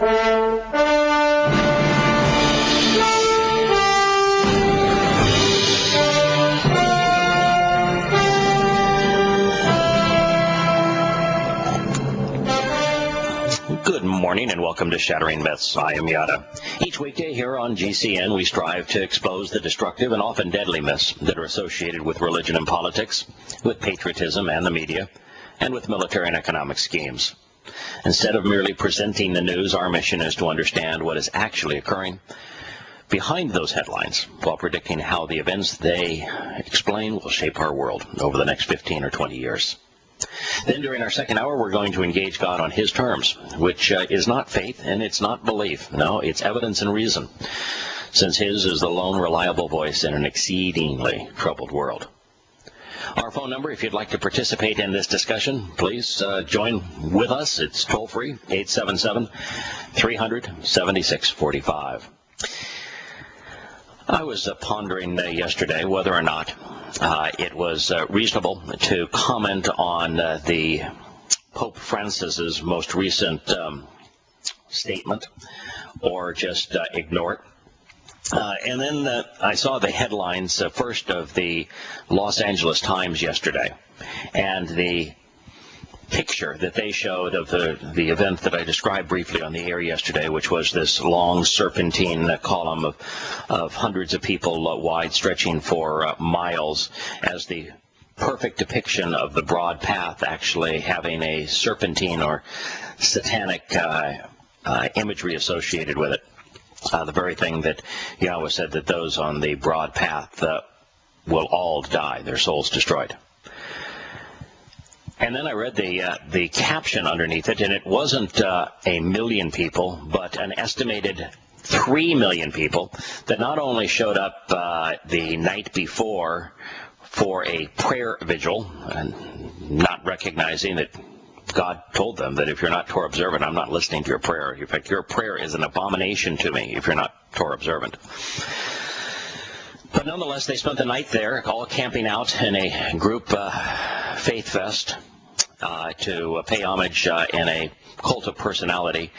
Good morning and welcome to Shattering Myths. I am Yahowah. Each weekday here on GCN, we strive to expose the destructive and often deadly myths that are associated with religion and politics, with patriotism and the media, and with military and economic schemes. Instead of merely presenting the news, our mission is to understand what is actually occurring behind those headlines while predicting how the events they explain will shape our world over the next 15 or 20 years. Then during our second hour, we're going to engage God on his terms, which is not faith and it's not belief. No, it's evidence and reason, since his is the lone reliable voice in an exceedingly troubled world. Our phone number, if you'd like to participate in this discussion, please join with us. It's toll-free, 877-300-7645. I was pondering yesterday whether or not it was reasonable to comment on the Pope Francis's most recent statement or just ignore it. And then I saw the headlines first of the Los Angeles Times yesterday, and the picture that they showed of the event that I described briefly on the air yesterday, which was this long serpentine column of hundreds of people wide, stretching for miles, as the perfect depiction of the broad path actually having a serpentine or satanic imagery associated with it. The very thing that Yahowah said, that those on the broad path will all die, their souls destroyed. And then I read the caption underneath it, and it wasn't a million people, but an estimated 3 million people that not only showed up the night before for a prayer vigil, and not recognizing that God told them that if you're not Torah observant, I'm not listening to your prayer. In fact, your prayer is an abomination to me if you're not Torah observant. But nonetheless, they spent the night there, all camping out in a group faith fest to pay homage in a cult of personality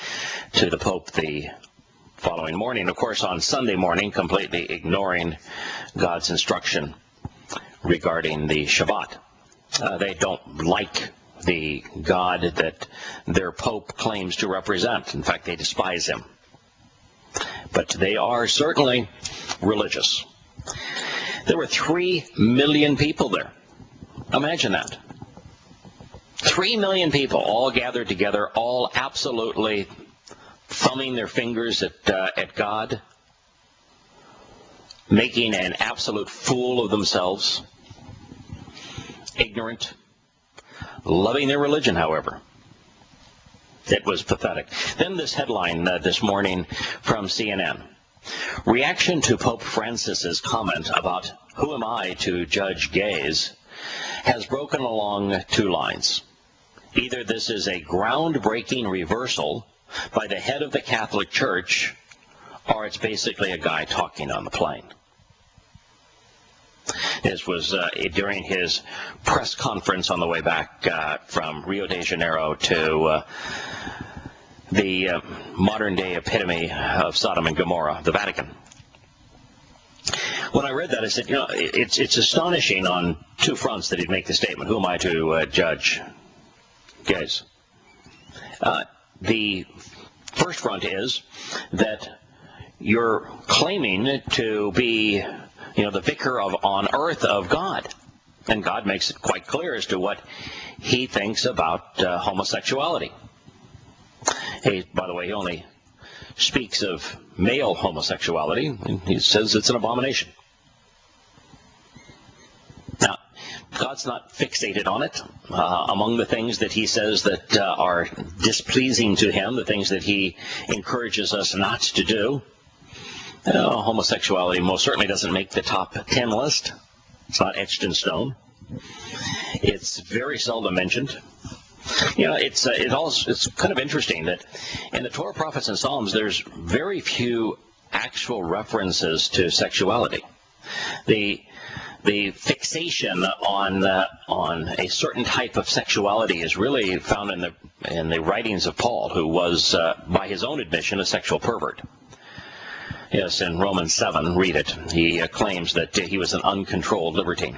to the Pope the following morning. Of course, on Sunday morning, completely ignoring God's instruction regarding the Shabbat. They don't like the God that their Pope claims to represent. In fact, they despise him. But they are certainly religious. There were 3 million people there. Imagine that. 3 million people all gathered together, all absolutely thumbing their fingers at God, making an absolute fool of themselves, ignorant, loving their religion, however. It was pathetic. Then this headline this morning from CNN. Reaction to Pope Francis's comment about who am I to judge gays has broken along 2 lines. Either this is a groundbreaking reversal by the head of the Catholic Church, or it's basically a guy talking on the plane. This was during his press conference on the way back from Rio de Janeiro to the modern-day epitome of Sodom and Gomorrah, the Vatican. When I read that, I said, you know, it's astonishing on 2 fronts that he'd make the statement, who am I to judge gays? The first front is that you're claiming to be, you know, the vicar on earth of God. And God makes it quite clear as to what he thinks about homosexuality. By the way, he only speaks of male homosexuality, and he says it's an abomination. Now, God's not fixated on it. Among the things that he says that are displeasing to him, the things that he encourages us not to do, homosexuality most certainly doesn't make the top 10 list. It's not etched in stone. It's very seldom mentioned. You know, it's kind of interesting that in the Torah, Prophets, and Psalms, there's very few actual references to sexuality. The the fixation on a certain type of sexuality is really found in the writings of Paul, who was, by his own admission, a sexual pervert. Yes, in Romans 7, read it. He claims that he was an uncontrolled libertine,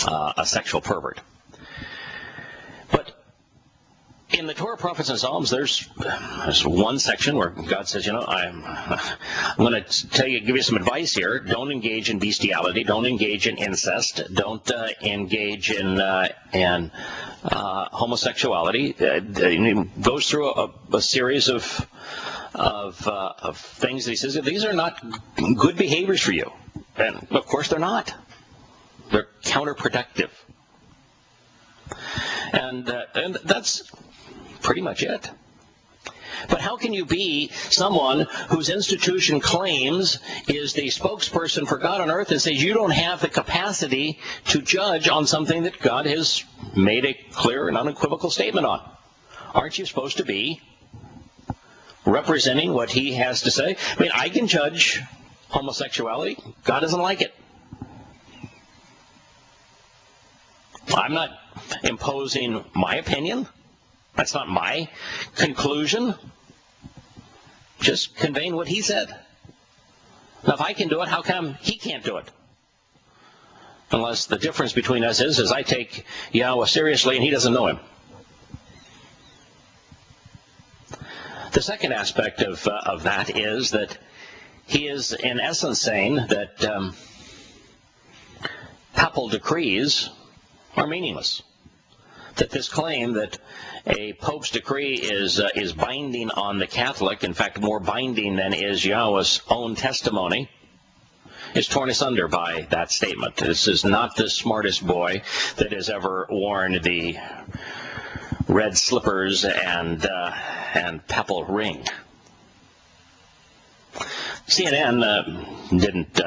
a sexual pervert. But in the Torah, Prophets, and Psalms, there's one section where God says, I'm going to give you some advice here. Don't engage in bestiality. Don't engage in incest. Don't engage in homosexuality. It goes through a series of things that he says, these are not good behaviors for you. And of course they're not. They're counterproductive. And that's pretty much it. But how can you be someone whose institution claims is the spokesperson for God on earth and says you don't have the capacity to judge on something that God has made a clear and unequivocal statement on? Aren't you supposed to be representing what he has to say? I mean, I can judge homosexuality. God doesn't like it. I'm not imposing my opinion. That's not my conclusion. Just conveying what he said. Now, if I can do it, how come he can't do it? Unless the difference between us is I take Yahowah seriously and he doesn't know him. The second aspect of that is that he is, in essence, saying that papal decrees are meaningless. That this claim that a pope's decree is binding on the Catholic, in fact, more binding than is Yahowah's own testimony, is torn asunder by that statement. This is not the smartest boy that has ever worn the red slippers and papal ring. CNN didn't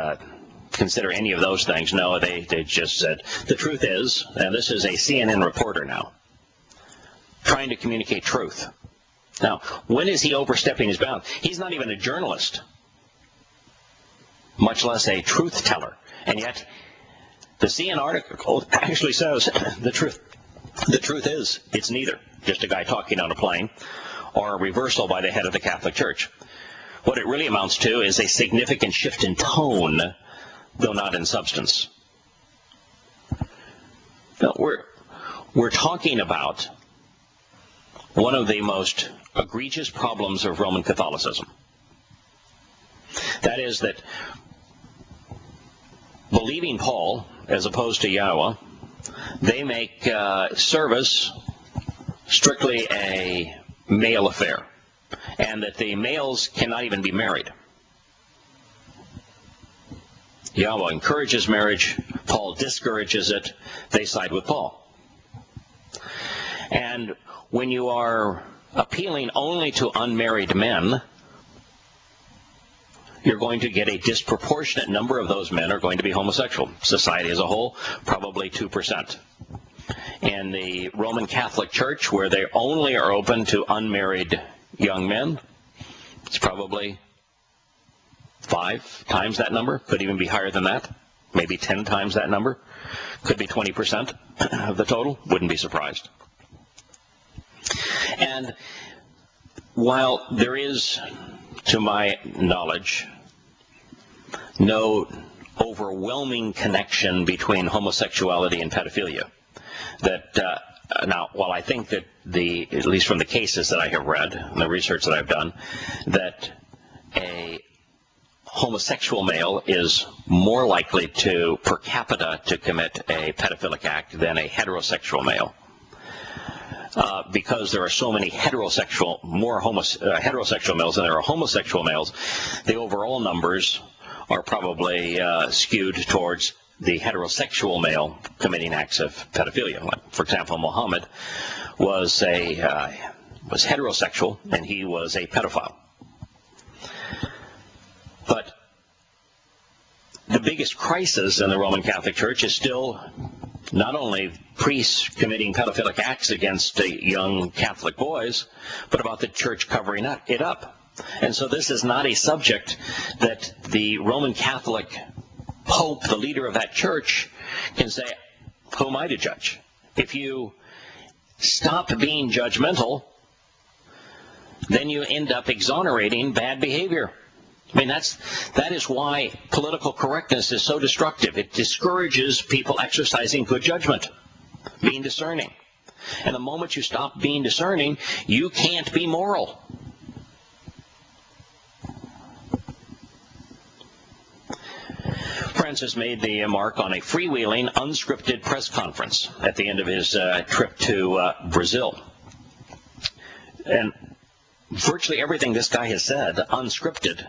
consider any of those things. No, they just said, the truth is, and this is a CNN reporter now, trying to communicate truth. Now, when is he overstepping his bounds? He's not even a journalist, much less a truth teller. And yet, the CNN article actually says the truth. The truth is, it's neither just a guy talking on a plane or a reversal by the head of the Catholic Church. What it really amounts to is a significant shift in tone, though not in substance. Now, we're talking about one of the most egregious problems of Roman Catholicism. That is that believing Paul, as opposed to Yahowah, they make service strictly a male affair, and that the males cannot even be married. Yahowah encourages marriage, Paul discourages it, they side with Paul. And when you are appealing only to unmarried men, you're going to get a disproportionate number of those men are going to be homosexual. Society as a whole, probably 2%. In the Roman Catholic Church, where they only are open to unmarried young men, it's probably 5 times that number, could even be higher than that, maybe 10 times that number, could be 20% of the total, wouldn't be surprised. And while there is, to my knowledge, no overwhelming connection between homosexuality and pedophilia, that now, while I think that at least from the cases that I have read and the research that I've done, that a homosexual male is more likely to, per capita, to commit a pedophilic act than a heterosexual male. Because there are so many heterosexual males than there are homosexual males, the overall numbers are probably skewed towards the heterosexual male committing acts of pedophilia. Like, for example, Muhammad was heterosexual and he was a pedophile. But the biggest crisis in the Roman Catholic Church is still not only priests committing pedophilic acts against young Catholic boys, but about the church covering it up. And so this is not a subject that the Roman Catholic Pope, the leader of that church, can say, who am I to judge? If you stop being judgmental, then you end up exonerating bad behavior. I mean, that is why political correctness is so destructive. It discourages people exercising good judgment, being discerning. And the moment you stop being discerning, you can't be moral. Francis made the mark on a freewheeling, unscripted press conference at the end of his trip to Brazil. And virtually everything this guy has said, unscripted,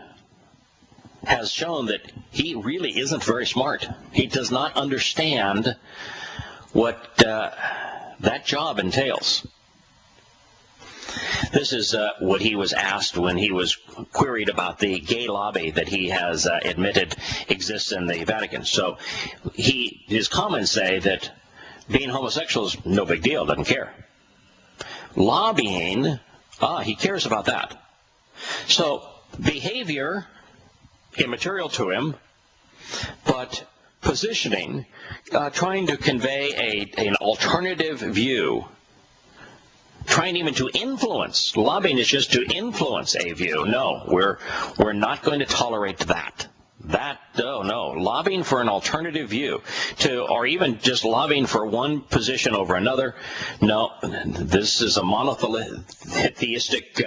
has shown that he really isn't very smart. He does not understand what that job entails. This is what he was asked when he was queried about the gay lobby that he has admitted exists in the Vatican. So his comments say that being homosexual is no big deal, doesn't care. Lobbying, he cares about that. So behavior, immaterial to him, but positioning, trying to convey an alternative view, trying even to influence. Lobbying is just to influence a view. No, we're not going to tolerate that. No. Lobbying for an alternative view, or even just lobbying for one position over another. No, this is a monotheistic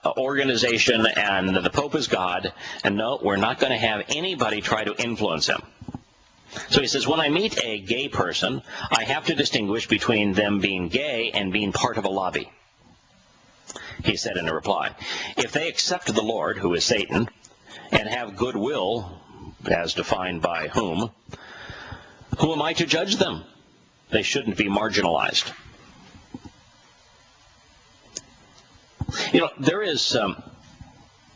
organization, and the Pope is God, and no, we're not going to have anybody try to influence him. So he says, when I meet a gay person, I have to distinguish between them being gay and being part of a lobby. He said in a reply, if they accept the Lord, who is Satan, and have goodwill, as defined by whom am I to judge them? They shouldn't be marginalized. There is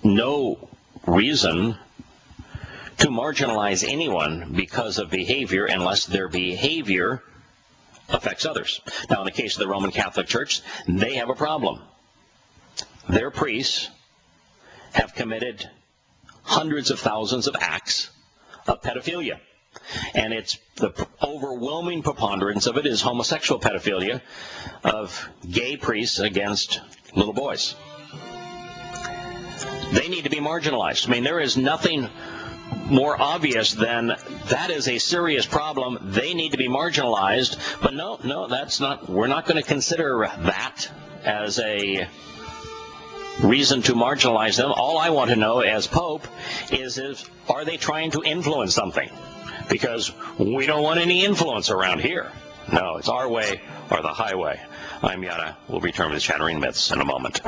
no reason to marginalize anyone because of behavior unless their behavior affects others. Now, in the case of the Roman Catholic Church, they have a problem. Their priests have committed hundreds of thousands of acts of pedophilia. And it's the overwhelming preponderance of it is homosexual pedophilia of gay priests against little boys. They need to be marginalized. I mean, there is nothing more obvious than that is a serious problem. They need to be marginalized. But no, that's not. We're not going to consider that as a reason to marginalize them. All I want to know as Pope is are they trying to influence something? Because we don't want any influence around here. No, it's our way or the highway. I'm Yahowah. We'll return with Shattering Myths in a moment.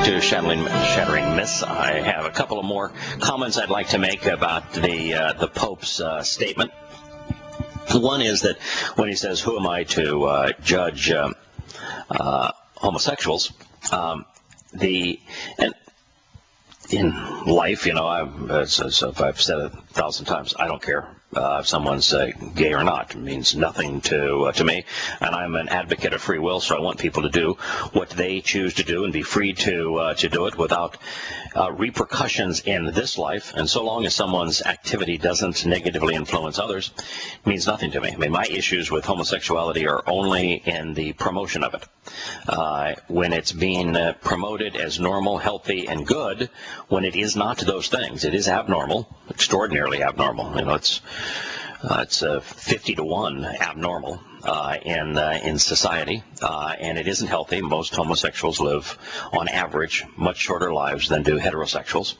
To Shattering Myths, I have a couple of more comments I'd like to make about the Pope's statement. One is that when he says, who am I to judge homosexuals, in life, I've said 1,000 times, I don't care if someone's gay or not. It means nothing to me. And I'm an advocate of free will, so I want people to do what they choose to do and be free to do it without repercussions in this life. And so long as someone's activity doesn't negatively influence others, it means nothing to me. I mean, my issues with homosexuality are only in the promotion of it. When it's being promoted as normal, healthy, and good, when it is not those things, it is abnormal, extraordinarily abnormal. It's 50 to 1 abnormal in society, and it isn't healthy. Most homosexuals live, on average, much shorter lives than do heterosexuals,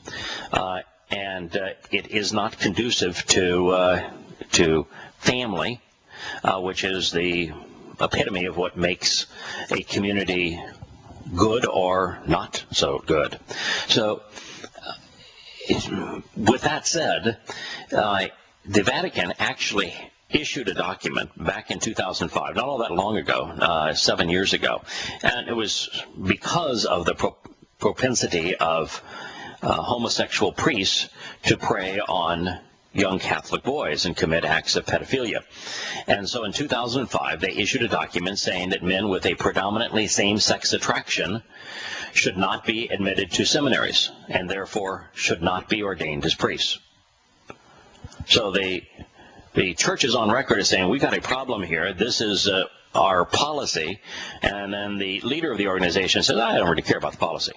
and it is not conducive to family, which is the epitome of what makes a community good or not so good. So, with that said, the Vatican actually issued a document back in 2005, not all that long ago, 7 years ago, and it was because of the propensity of homosexual priests to prey on young Catholic boys and commit acts of pedophilia. And so in 2005, they issued a document saying that men with a predominantly same-sex attraction should not be admitted to seminaries and therefore should not be ordained as priests. So the church is on record as saying, we've got a problem here. This is our policy. And then the leader of the organization says, I don't really care about the policy.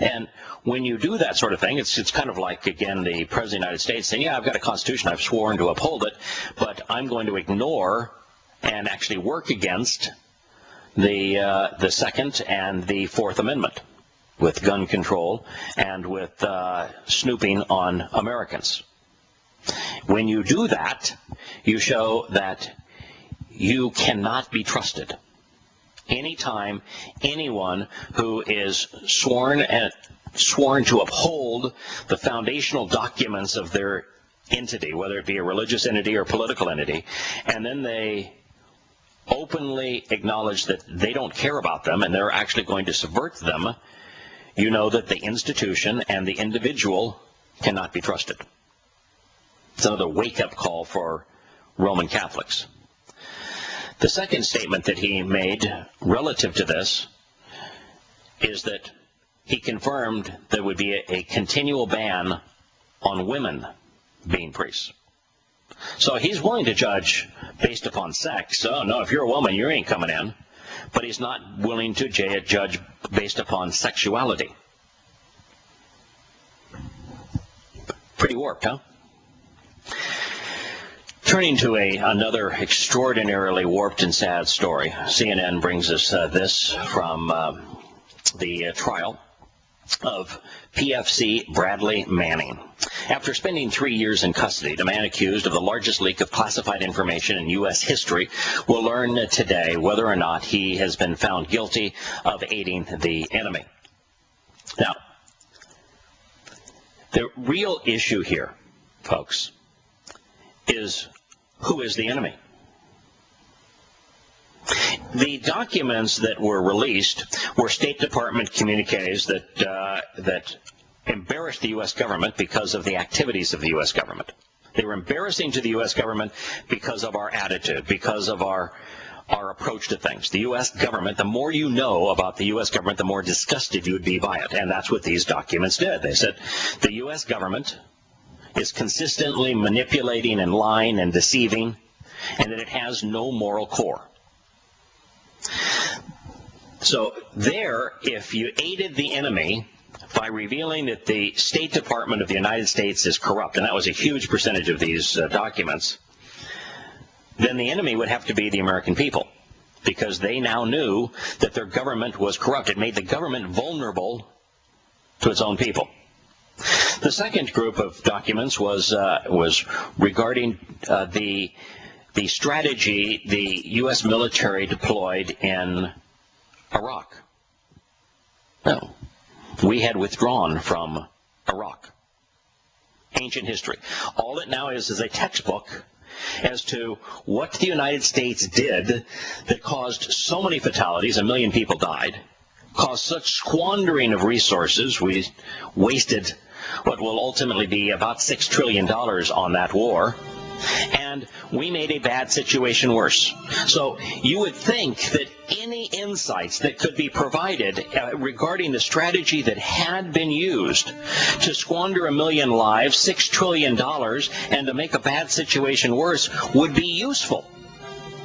And when you do that sort of thing, it's kind of like, again, the President of the United States saying, yeah, I've got a Constitution, I've sworn to uphold it, but I'm going to ignore and actually work against the Second and the Fourth Amendment with gun control and with snooping on Americans. When you do that, you show that you cannot be trusted. Anytime anyone who is sworn to uphold the foundational documents of their entity, whether it be a religious entity or political entity, and then they openly acknowledge that they don't care about them and they're actually going to subvert them, you know that the institution and the individual cannot be trusted. It's another wake-up call for Roman Catholics. The second statement that he made relative to this is that he confirmed there would be a continual ban on women being priests. So he's willing to judge based upon sex. Oh, no, if you're a woman, you ain't coming in. But he's not willing to judge based upon sexuality. Pretty warped, huh? Turning to another extraordinarily warped and sad story, CNN brings us this from the trial of PFC Bradley Manning. After spending 3 years in custody, the man accused of the largest leak of classified information in U.S. history will learn today whether or not he has been found guilty of aiding the enemy. Now, the real issue here, folks, is who is the enemy? The documents that were released were State Department communiques that embarrassed the U.S. government because of the activities of the U.S. government. They were embarrassing to the U.S. government because of our attitude, because of our approach to things. The U.S. government, the more you know about the U.S. government, the more disgusted you would be by it. And that's what these documents did. They said the U.S. government is consistently manipulating and lying and deceiving, and that it has no moral core. So there, if you aided the enemy by revealing that the State Department of the United States is corrupt, and that was a huge percentage of these documents, then the enemy would have to be the American people, because they now knew that their government was corrupt. It made the government vulnerable to its own people. The second group of documents was regarding the strategy the U.S. military deployed in Iraq. No, we had withdrawn from Iraq. Ancient history. All it now is a textbook as to what the United States did that caused so many fatalities. 1 million people died. Caused such squandering of resources. We wasted what will ultimately be about $6 trillion on that war. And we made a bad situation worse. So you would think that any insights that could be provided regarding the strategy that had been used to squander 1 million lives, $6 trillion, and to make a bad situation worse would be useful.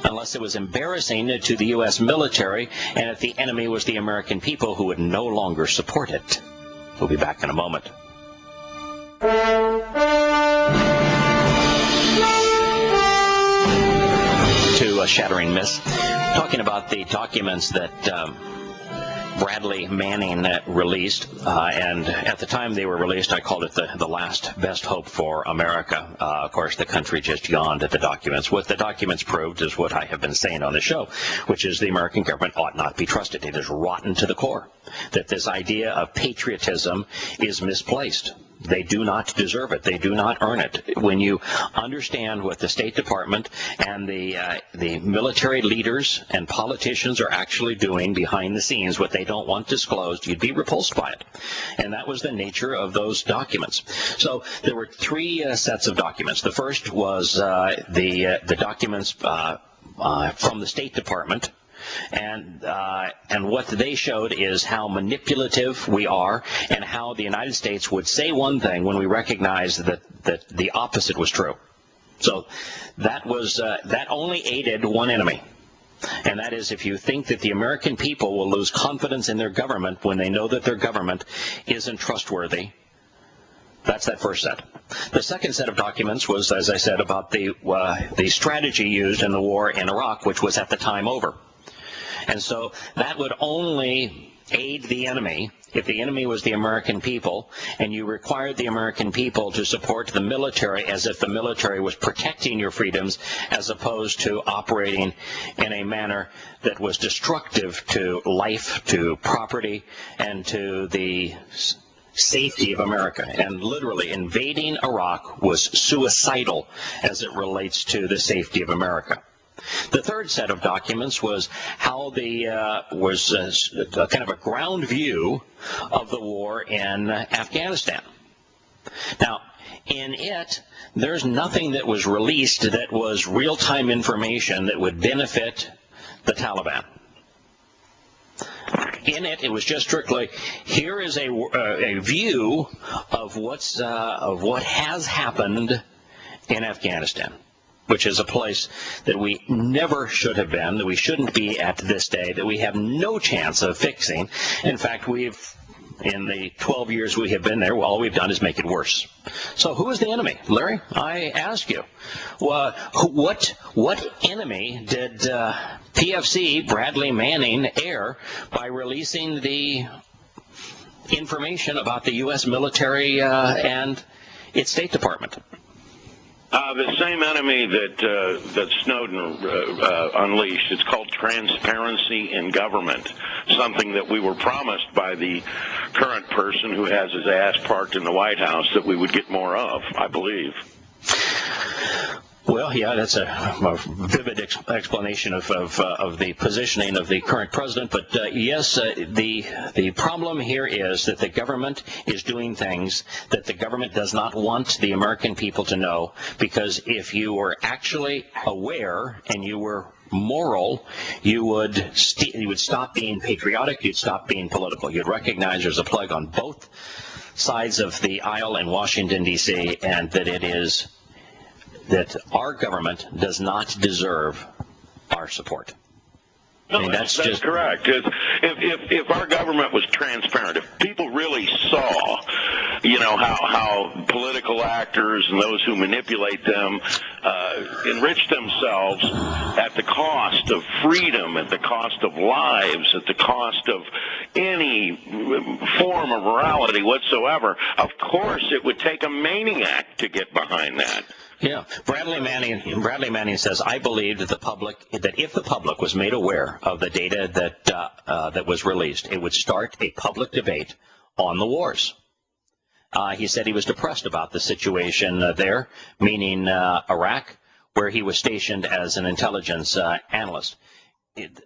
Unless it was embarrassing to the U.S. military, and if the enemy was the American people who would no longer support it. We'll be back in a moment. To Shattering Myths, talking about the documents that Bradley Manning released, and at the time they were released, I called it the last best hope for America. Of course, the country just yawned at the documents. What the documents proved is what I have been saying on the show, which is the American government ought not be trusted. It is rotten to the core. That this idea of patriotism is misplaced. They do not deserve it. They do not earn it. When you understand what the State Department and the military leaders and politicians are actually doing behind the scenes, what they don't want disclosed, you'd be repulsed by it. And that was the nature of those documents. So there were three sets of documents. The first was the documents from the State Department. And what they showed is how manipulative we are and how the United States would say one thing when we recognize that the opposite was true. So that only aided one enemy. And that is, if you think that the American people will lose confidence in their government when they know that their government isn't trustworthy, that's that first set. The second set of documents was, as I said, about the strategy used in the war in Iraq, which was at the time over. And so that would only aid the enemy if the enemy was the American people, and you required the American people to support the military as if the military was protecting your freedoms, as opposed to operating in a manner that was destructive to life, to property, and to the safety of America. And literally, invading Iraq was suicidal as it relates to the safety of America. The third set of documents was how was kind of a ground view of the war in Afghanistan. Now, in it, there's nothing that was released that was real-time information that would benefit the Taliban. In it, it was just strictly, here is a view of what has happened in Afghanistan, which is a place that we never should have been, that we shouldn't be at this day, that we have no chance of fixing. In fact, in the 12 years we have been there, all we've done is make it worse. So who is the enemy? Larry, I ask you, what enemy did PFC Bradley Manning air by releasing the information about the U.S. military and its State Department? The same enemy that Snowden unleashed. It's called transparency in government, something that we were promised by the current person who has his ass parked in the White House that we would get more of, I believe. Well, yeah, that's a vivid explanation of the positioning of the current president. But yes, the problem here is that the government is doing things that the government does not want the American people to know, because if you were actually aware and you were moral, you would stop being patriotic, you'd stop being political. You'd recognize there's a plague on both sides of the aisle in Washington, D.C., and that our government does not deserve our support. No, I mean, that's correct. If our government was transparent, if people really saw, how political actors and those who manipulate them enrich themselves at the cost of freedom, at the cost of lives, at the cost of any form of morality whatsoever, of course it would take a maniac to get behind that. Yeah, Bradley Manning says, I believe that if the public was made aware of the data that was released, it would start a public debate on the wars. He said he was depressed about the situation there, meaning Iraq, where he was stationed as an intelligence analyst.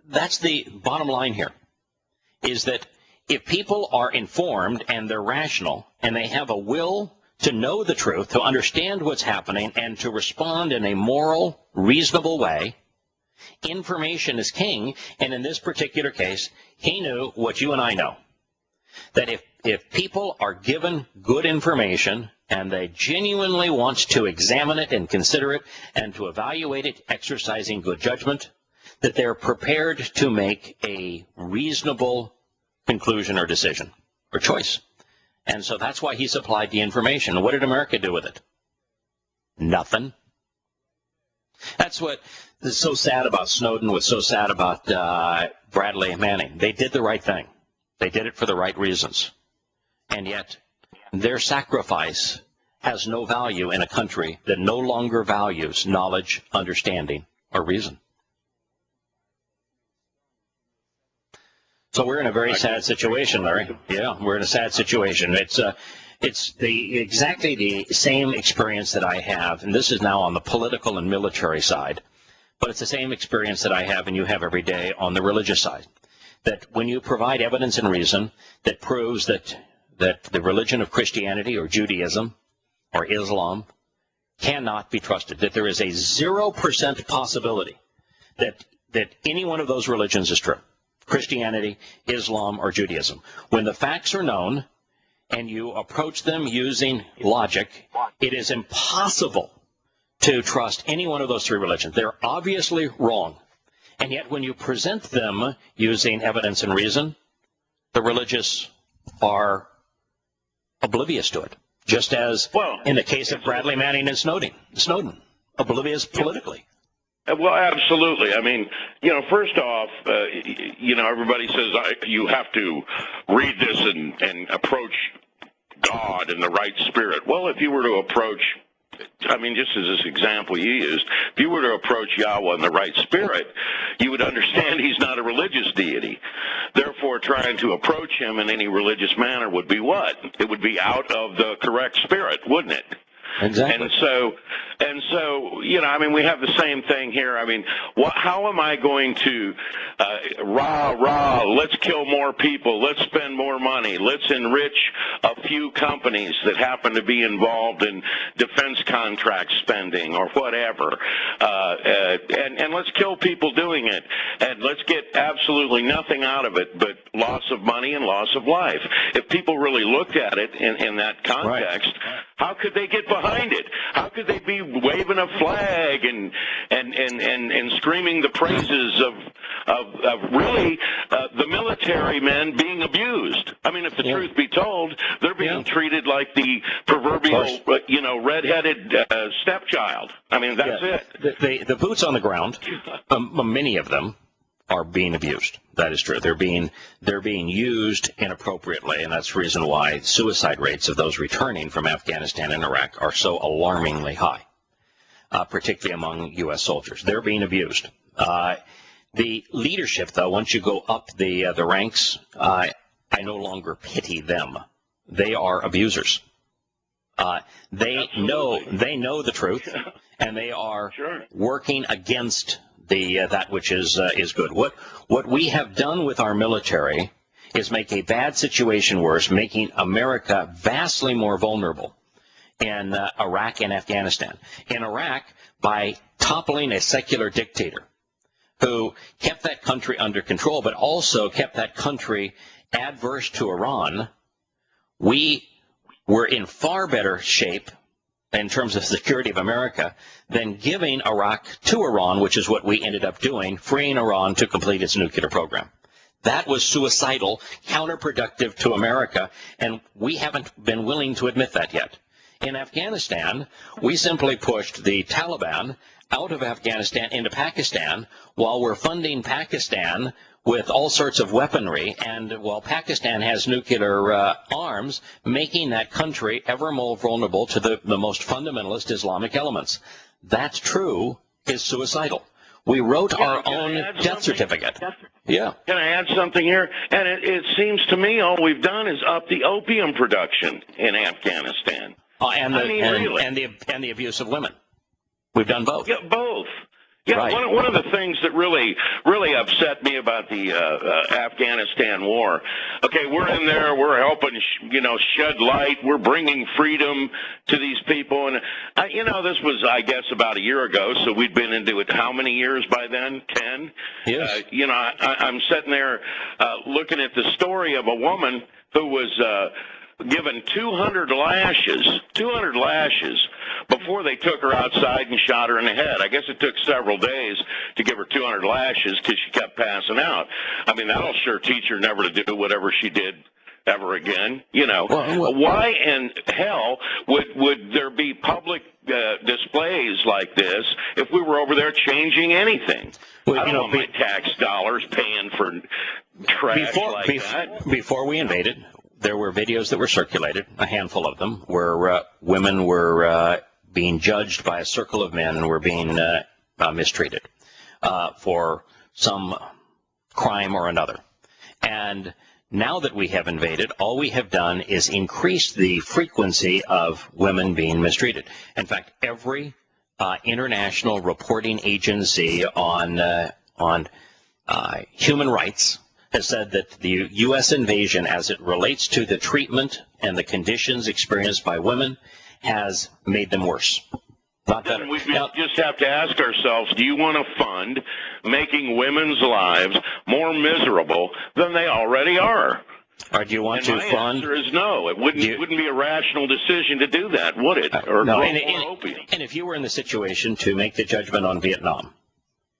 That's the bottom line here, is that if people are informed and they're rational and they have a will to know the truth, to understand what's happening, and to respond in a moral, reasonable way, information is king. And in this particular case, he knew what you and I know, that if people are given good information and they genuinely want to examine it and consider it and to evaluate it, exercising good judgment, that they're prepared to make a reasonable conclusion or decision or choice. And so that's why he supplied the information. What did America do with it? Nothing. That's what is so sad about Snowden, what's so sad about Bradley Manning. They did the right thing. They did it for the right reasons. And yet their sacrifice has no value in a country that no longer values knowledge, understanding, or reason. So we're in a very sad situation, Larry. Yeah, we're in a sad situation. It's exactly the same experience that I have, and this is now on the political and military side, but it's the same experience that I have and you have every day on the religious side. That when you provide evidence and reason that proves that the religion of Christianity or Judaism or Islam cannot be trusted, that there is a 0% possibility that any one of those religions is true, Christianity, Islam, or Judaism. When the facts are known and you approach them using logic, it is impossible to trust any one of those three religions. They're obviously wrong. And yet when you present them using evidence and reason, the religious are oblivious to it. Just as in the case of Bradley Manning and Snowden, oblivious politically. Well, absolutely. I mean, first off, everybody says you have to read this and approach God in the right spirit. Well, if you were to approach, just as this example you used, if you were to approach Yahowah in the right spirit, you would understand he's not a religious deity. Therefore, trying to approach him in any religious manner would be what? It would be out of the correct spirit, wouldn't it? Exactly. And so, we have the same thing here. How am I going to, let's kill more people, let's spend more money, let's enrich a few companies that happen to be involved in defense contract spending or whatever, and let's kill people doing it, and let's get absolutely nothing out of it but loss of money and loss of life. If people really looked at it in that context, right. How could they get behind it? How could they be waving a flag and screaming the praises of really the military men being abused? If the truth be told, they're being treated like the proverbial, red-headed stepchild. That's it. The boots on the ground, many of them are being abused. That is true. They're being used inappropriately, and that's the reason why suicide rates of those returning from Afghanistan and Iraq are so alarmingly high, particularly among U.S. soldiers. They're being abused. The leadership, though, once you go up the ranks, I no longer pity them. They are abusers. They know the truth, and they are working against that which is good. What we have done with our military is make a bad situation worse, making America vastly more vulnerable in Iraq and Afghanistan. In Iraq, by toppling a secular dictator who kept that country under control, but also kept that country adverse to Iran, we were in far better shape in terms of security of America than giving Iraq to Iran, which is what we ended up doing, freeing Iran to complete its nuclear program. That was suicidal, counterproductive to America, and we haven't been willing to admit that yet. In Afghanistan, we simply pushed the Taliban out of Afghanistan into Pakistan while we're funding Pakistan with all sorts of weaponry, and while Pakistan has nuclear arms, making that country ever more vulnerable to the most fundamentalist Islamic elements. That's true is suicidal. We wrote our own death certificate. Yeah. Can I add something here? And it seems to me all we've done is up the opium production in Afghanistan. And the abuse of women. We've done both. Yeah, both. Yeah, right. One of the things that really upset me about the Afghanistan war. Okay, we're in there, we're helping, shed light, we're bringing freedom to these people, and this was, I guess, about a year ago. So we'd been into it how many years by then? 10. Yes. I'm sitting there looking at the story of a woman who was given 200 lashes before they took her outside and shot her in the head. I guess it took several days to give her 200 lashes because she kept passing out. That'll sure teach her never to do whatever she did ever again. Why in hell would there be public displays like this if we were over there changing anything? Well, I don't want my tax dollars paying for trash that. Before we invaded, there were videos that were circulated, a handful of them, where women were being judged by a circle of men and were being mistreated for some crime or another. And Now that we have invaded, all we have done is increase the frequency of women being mistreated. In fact, every international reporting agency on human rights has said that the U.S. invasion, as it relates to the treatment and the conditions experienced by women, has made them worse. Not better. And we just have to ask ourselves, do you want to fund making women's lives more miserable than they already are? Or do you want to fund? The answer is no. It wouldn't be a rational decision to do that, would it? Or no. more And if you were in the situation to make the judgment on Vietnam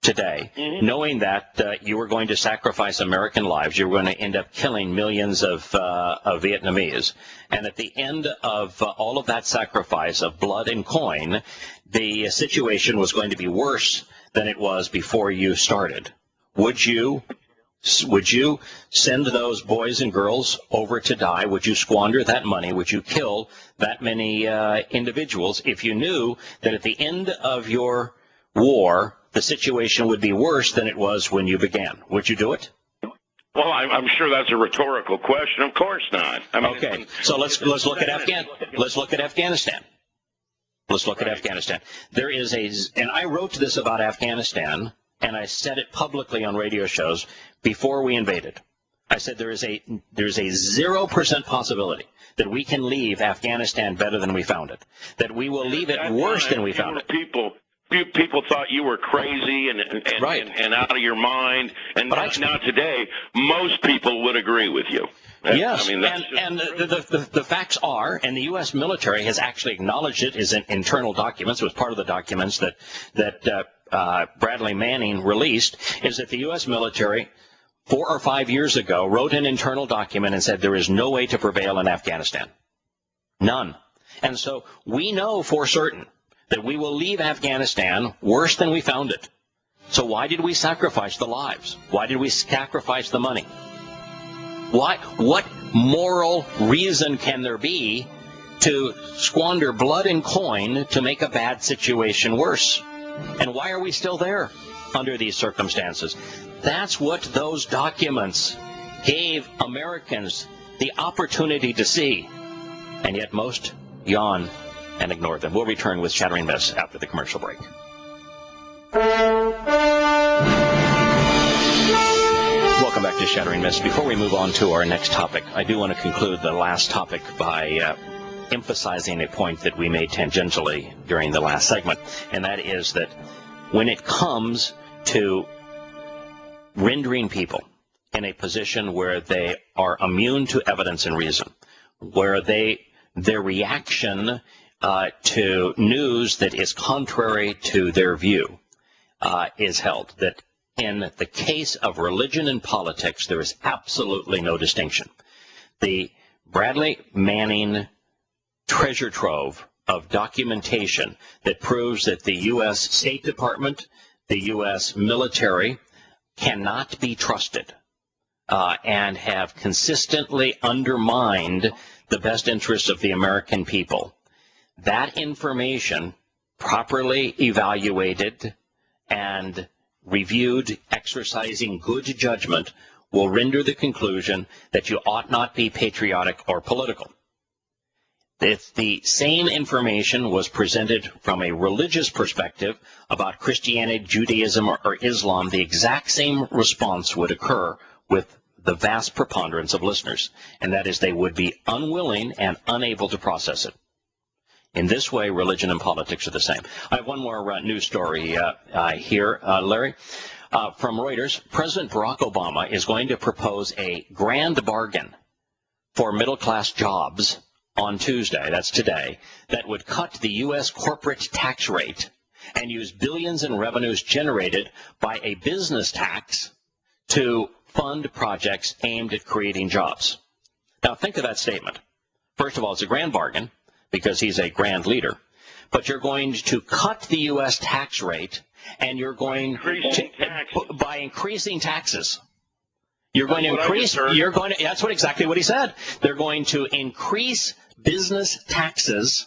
today, knowing that you were going to sacrifice American lives, you were going to end up killing millions of Vietnamese, and at the end of all of that sacrifice of blood and coin, the situation was going to be worse than it was before you started, would you send those boys and girls over to die? Would you squander that money? Would you kill that many individuals if you knew that at the end of your war, the situation would be worse than it was when you began? Would you do it? Well, I'm sure that's a rhetorical question. Of course not. I mean, okay, so let's look at Afghanistan. Let's look at Afghanistan. There is and I wrote this about Afghanistan, and I said it publicly on radio shows before we invaded. I said there's a 0% possibility that we can leave Afghanistan better than we found it. That we will leave it worse than we found it. People thought you were crazy and out of your mind, and now today, most people would agree with you. Yes, I mean, the facts are, and the U.S. military has actually acknowledged it as in internal documents. It was part of the documents that Bradley Manning released, is that the U.S. military 4 or 5 years ago wrote an internal document and said there is no way to prevail in Afghanistan. None. And so we know for certain that we will leave Afghanistan worse than we found it. So why did we sacrifice the lives? Why did we sacrifice the money? What moral reason can there be to squander blood and coin to make a bad situation worse? And why are we still there under these circumstances? That's what those documents gave Americans the opportunity to see. And yet most yawn and ignore them. We'll return with Shattering Myths after the commercial break. Welcome back to Shattering Myths. Before we move on to our next topic, I do want to conclude the last topic by emphasizing a point that we made tangentially during the last segment, and that is that when it comes to rendering people in a position where they are immune to evidence and reason, where their reaction to news that is contrary to their view is held, that in the case of religion and politics, there is absolutely no distinction. The Bradley Manning treasure trove of documentation that proves that the U.S. State Department, the U.S. military cannot be trusted and have consistently undermined the best interests of the American people. That information, properly evaluated and reviewed, exercising good judgment, will render the conclusion that you ought not be patriotic or political. If the same information was presented from a religious perspective about Christianity, Judaism, or Islam, the exact same response would occur with the vast preponderance of listeners, and that is they would be unwilling and unable to process it. In this way, religion and politics are the same. I have one more news story here, Larry. From Reuters, President Barack Obama is going to propose a grand bargain for middle-class jobs on Tuesday, that's today, that would cut the U.S. corporate tax rate and use billions in revenues generated by a business tax to fund projects aimed at creating jobs. Now, think of that statement. First of all, it's a grand bargain because he's a grand leader. But you're going to cut the U.S. tax rate, and you're going to, by increasing taxes. You're going to increase, that's exactly what he said. They're going to increase business taxes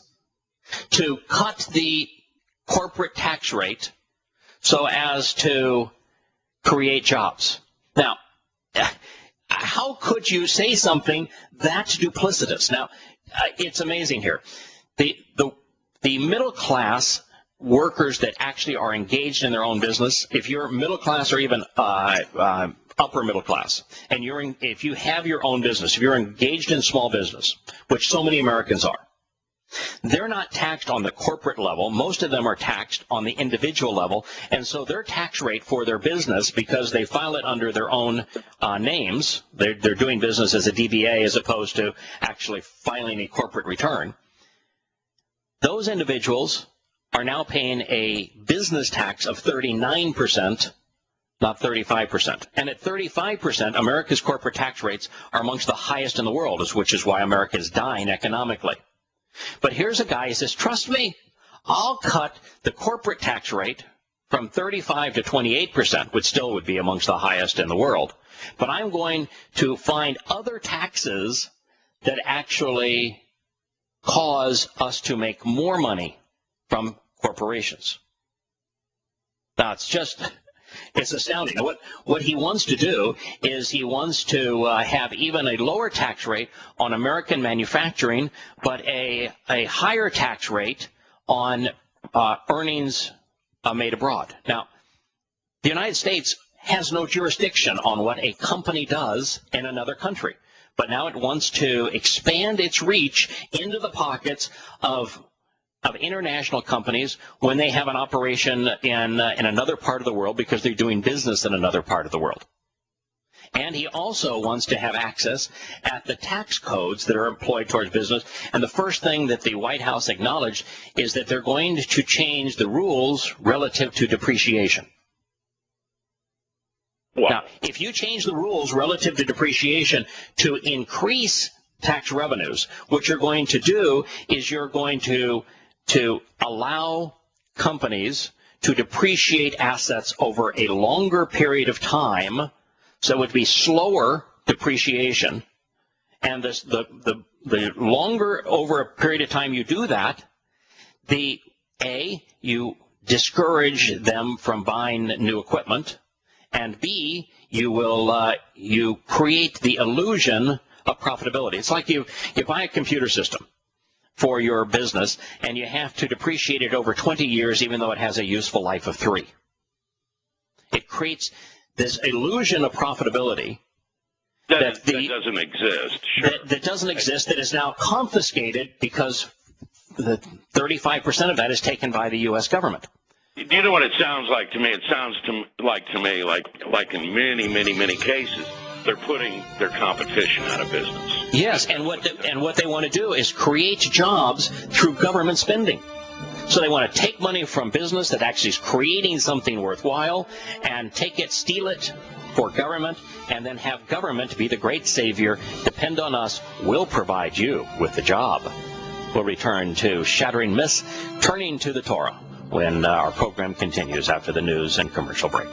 to cut the corporate tax rate so as to create jobs. Now, how could you say something that's duplicitous? Now, it's amazing here. The middle class workers that actually are engaged in their own business, if you're middle class or even upper middle class, and if you have your own business, if you're engaged in small business, which so many Americans are, they're not taxed on the corporate level. Most of them are taxed on the individual level, and so their tax rate for their business, because they file it under their own names, they're doing business as a DBA as opposed to actually filing a corporate return, those individuals are now paying a business tax of 39%, not 35%. And at 35%, America's corporate tax rates are amongst the highest in the world, which is why America is dying economically. But here's a guy who says, trust me, I'll cut the corporate tax rate from 35 to 28%, which still would be amongst the highest in the world. But I'm going to find other taxes that actually cause us to make more money from corporations. Now, it's astounding. What he wants to do is he wants to have even a lower tax rate on American manufacturing, but a higher tax rate on earnings made abroad. Now, the United States has no jurisdiction on what a company does in another country, but now it wants to expand its reach into the pockets of international companies when they have an operation in another part of the world because they're doing business in another part of the world. And he also wants to have access at the tax codes that are employed towards business. And the first thing that the White House acknowledged is that they're going to change the rules relative to depreciation. Wow. Now, if you change the rules relative to depreciation to increase tax revenues, what you're going to do is you're going to allow companies to depreciate assets over a longer period of time, so it would be slower depreciation. And the longer over a period of time you do that, you discourage them from buying new equipment, and B, you create the illusion of profitability. It's like you buy a computer system for your business, and you have to depreciate it over 20 years, even though it has a useful life of 3. It creates this illusion of profitability that doesn't exist. Sure. That doesn't exist, that is now confiscated because the 35% of that is taken by the U.S. government. Do you know what it sounds like to me? It sounds like in many, many, many cases, they're putting their competition out of business. Yes, and what they want to do is create jobs through government spending. So they want to take money from business that actually is creating something worthwhile and steal it for government, and then have government be the great savior. Depend on us. We'll provide you with the job. We'll return to Shattering Myths, turning to the Torah, when our program continues after the news and commercial break.